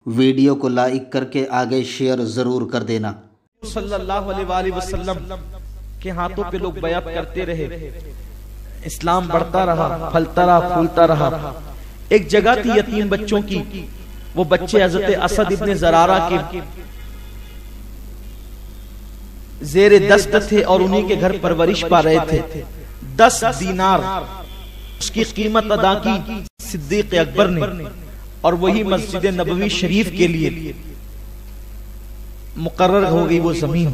Video को like करके आगे शेयर जरूर कर देना। सल्लल्लाहु अलैहि वसल्लम के हाथों पे लोग बयात करते रहे, इस्लाम बढ़ता रहा, फलता रहा, फूलता रहा। एक जगह थी यतीम बच्चों की, वो बच्चे हजरत असद इब्ने ज़रारा के ज़ेरे दस्त थे और उन्हीं के घर परवरिश पा रहे थे। 10 दीनार उसकी कीमत अदा की सिद्दीक अकबर ने, और वही मस्जिद नबवी शरीफ के लिए मुकर्रर हो गई वो जमीन।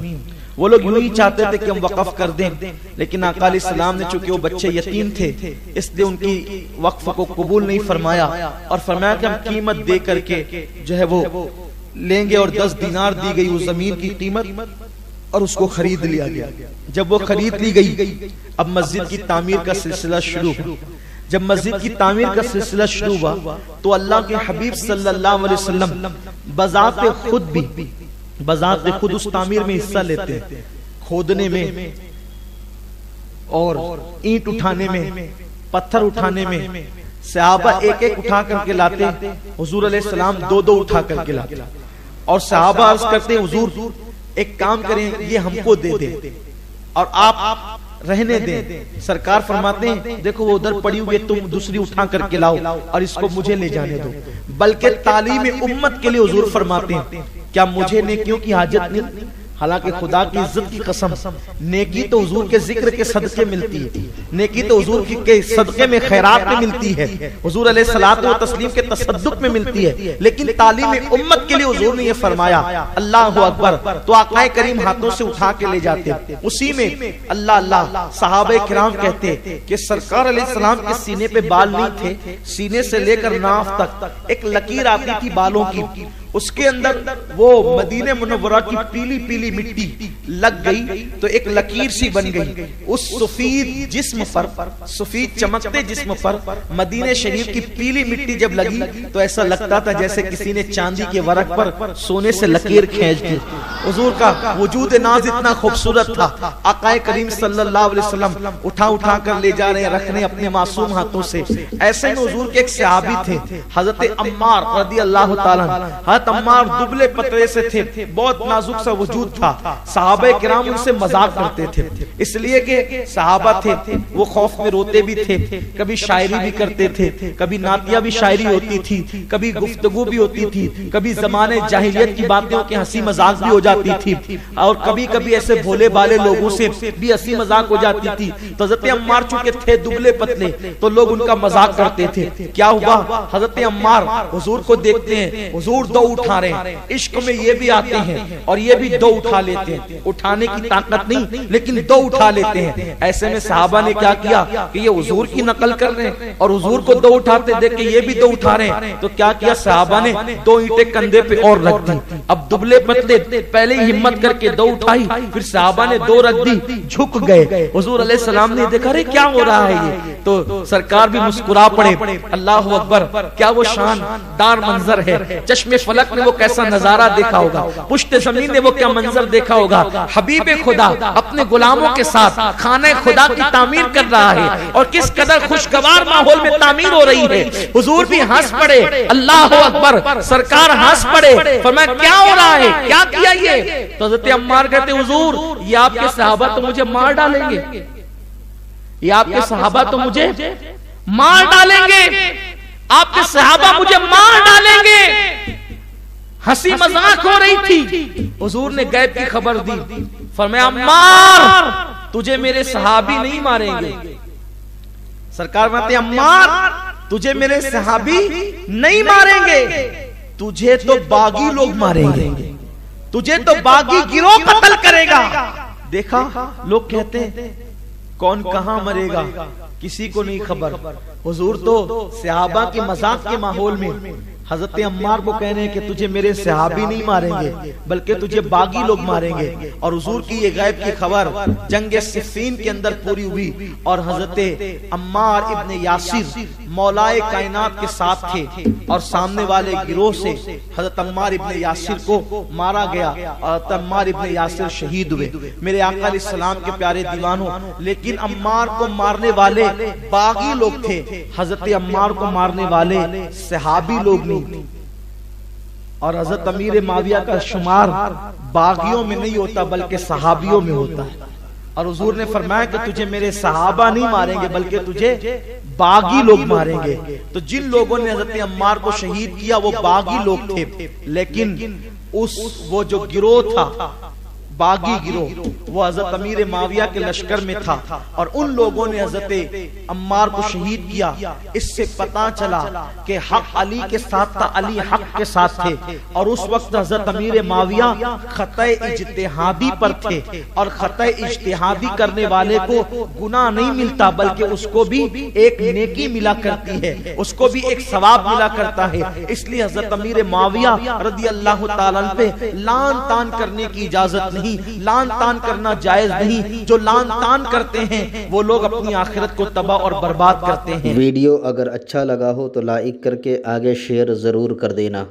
वो लोग यूं ही चाहते थे कि हम वक्फ कर दें, लेकिन आका अलैहिस्सलाम ने चूंकि वो बच्चे यतीम थे इसलिए उनकी वक्फ को कबूल नहीं फरमाया, और फरमाया कि हम कीमत दे करके जो है वो लेंगे, और 10 दीनार दी गई उस जमीन की कीमत, और उसको खरीद लिया गया। जब वो खरीद ली गई, अब मस्जिद की तामीर का सिलसिला शुरू। जब मस्जिद की तामीर का सिलसिला शुरू हुआ तो अल्लाह के हबीब सल्लल्लाहु अलैहि वसल्लम बज़ात खुद उस तामीर में हिस्सा लेते हैं, खोदने में और ईंट उठाने में, पत्थर उठाने में। सहाबा एक एक उठा करके लाते, हुजूर अलैहिस्सलाम 2-2 उठा करके लाते, और सहाबा अर्ज करते, हुजूर एक काम करें, ये हमको दे दे और आप रहने दें। सरकार फरमाते हैं, देखो वो उधर पड़ी हुई है, तुम दूसरी उठा करके लाओ और इसको मुझे ले जाने दो। बल्कि तालीम उम्मत के लिए हुजूर फरमाते हैं, क्या मुझे नेकियों की हाजत नहीं? हालांकि खुदा की इज्जत की कसम, नेकी तो हुजूर के जिक्र के सदके मिलती है, नेकी तो हुजूर के सदके में खैरात में मिलती है, हुजूर अलैहिस्सलातु व तस्लीम के तसद्दुक में मिलती है। लेकिन तालीम उम्मत के लिए हुजूर ने ये फरमाया, अल्लाहु अकबर, तो आकाए करीम हाथों से उठा के ले जाते। उसी में अल्लाह अल्लाह सहाबे किराम कहते कि सरकार अलैहिस्सलाम के सीने पे बाल नहीं थे, सीने से लेकर नाफ तक एक लकीर आती थी बालों की, उसके अंदर वो मदीने मुनव्वरा की पीली पीली मिट्टी लग गई तो एक लकीर सी बन गई। उस सफीद जिस्म पर, सफीद चमकते जिस्म पर मदीने शरीफ की पीली मिट्टी जब लगी तो ऐसा लगता था जैसे किसी ने चांदी के वरक पर सोने से लकीर खींच दी। हुजूर का वजूद नाज इतना खूबसूरत था, आकाए करीम सल्लल्लाहु अलैहि वसल्लम उठा उठा कर ले जा रहे हैं, रखने अपने मासूम हाथों से। ऐसे में हुजूर के एक सहाबी थे हजरत अम्मार रदियल्लाहु ताला। अम्मार दुबले पतले से थे, बहुत नाजुक सा वजूद था। सहाबा किराम उनसे मजाक करते थे, इसलिए कि सहाबा थे वो खौफ में रोते भी थे, कभी शायरी भी करते थे, कभी नातिया भी शायरी होती थी, कभी गुफ्तगू भी होती थी, कभी जमाने जाहिलियत की बातें की हंसी मजाक भी हो जाती थी, और कभी कभी ऐसे भोले भाले लोगों से भी हंसी मजाक हो जाती थी। तो हजरत अम्मार चूंकि थे दुबले पतले तो लोग उनका मजाक करते थे। क्या हुआ, हजरत अम्मार हुजूर को देखते हैं, हुजूर 2 उठा रहे हैं, इश्क में ये भी आते हैं और ये भी 2 उठा लेते हैं। उठाने की ताकत नहीं लेकिन 2 उठा लेते हैं। ऐसे में सहाबा ने क्या किया कि ये हुजूर की नकल कर रहे हैं और हुजूर को 2 उठाते देख के ये भी 2 उठा रहे हैं, तो क्या किया सहाबा ने 2 ईंटें कंधे पे और रख दी। अब दुबले पतले पहले ही हिम्मत करके 2 उठाई, फिर सहाबा ने 2 रख दी, झुक गए। हुजूर अलैहिस्सलाम ने देखा, अरे क्या हो रहा है ये, तो सरकार भी मुस्कुरा पड़े। अल्लाहु अकबर, क्या वो शानदार मंजर है। चश्मे फलक में वो कैसा नजारा देखा होगा, पुश्ते ज़मीन ने वो क्या मंजर देखा होगा। हबीबे खुदा अपने गुलामों के साथ खाने खुदा की तामीर कर रहा है, और किस कदर खुशगवार माहौल में तामीर हो रही है। हुजूर भी हंस पड़े, अल्लाह अकबर, सरकार हंस पड़े, फरमाया क्या हो रहा है, क्या किया ये? तो हज़रत अम्मार कहते, हुजूर ये आपके सहाबा तो मुझे मार डालेंगे, ये आपके सहाबा तो मुझे मार डालेंगे, आपके सहाबा मुझे मार डालेंगे। हंसी मजाक हो रही थी। हुजूर ने गैब की खबर दी, फरमाया अम्मार तुझे मेरे सहाबी नहीं मारेंगे। सरकार कहते अम्मार तुझे मेरे सहाबी नहीं मारेंगे, तुझे तो बागी लोग मारेंगे, तुझे तो बागी गिरोह कत्ल करेगा। देखा, लोग कहते हैं कौन कहां मरेगा किसी को नहीं खबर। हुजूर तो सहाबा के मजाक के माहौल में हजरत अम्मार को कह रहे हैं कि तुझे मेरे सहाबी नहीं मारेंगे बल्कि तुझे बागी लोग मारेंगे। और हुजूर की ये गैब की खबर जंग सिफ़ीन के अंदर पूरी हुई, और हजरत अम्मार इब्ने यासिर मौलाए कायनात के साथ थे, और सामने वाले गिरोह से हजरत अम्मार इब्ने यासिर को मारा गया, और अम्मार इब्ने यासिर शहीद हुए। मेरे आका अलैहिस्सलाम के प्यारे दीवानों, लेकिन अम्मार को मारने वाले बागी लोग थे, हजरत अम्मार को मारने वाले सहाबी लोग नहीं। और हजरत अमीर माविया का शुमार बागियों में नहीं होता बल्कि सहाबियों में होता है। और हुजूर ने फरमाया कि तुझे मेरे सहाबा नहीं मारेंगे बल्कि तुझे बागी लोग मारेंगे। तो जिन लोगों ने हजरत अम्मार को शहीद किया वो बागी लोग थे, लेकिन वो जो गिरोह था बागी गिरोह वो हजरत अमीर माविया के लश्कर में था और उन लोगों ने हजरत अम्मार को शहीद किया। इससे पता चला कि हक अली के साथ था, अली हक के साथ थे। और उस वक्त हजरत अमीर माविया खतए इज्तिहादी पर थे और खतए इज्तिहादी करने वाले को गुनाह नहीं मिलता बल्कि उसको भी एक नेकी मिला करती है, उसको भी एक सवाब मिला करता है। इसलिए हजरत अमीर माविया रदी अल्लाह ताला पे लान तान करने की इजाजत नहीं, लान तान करना जायज नहीं। जो लान तान करते हैं वो लोग अपनी आखिरत को तबाह और बर्बाद करते हैं। वीडियो अगर अच्छा लगा हो तो लाइक करके आगे शेयर जरूर कर देना।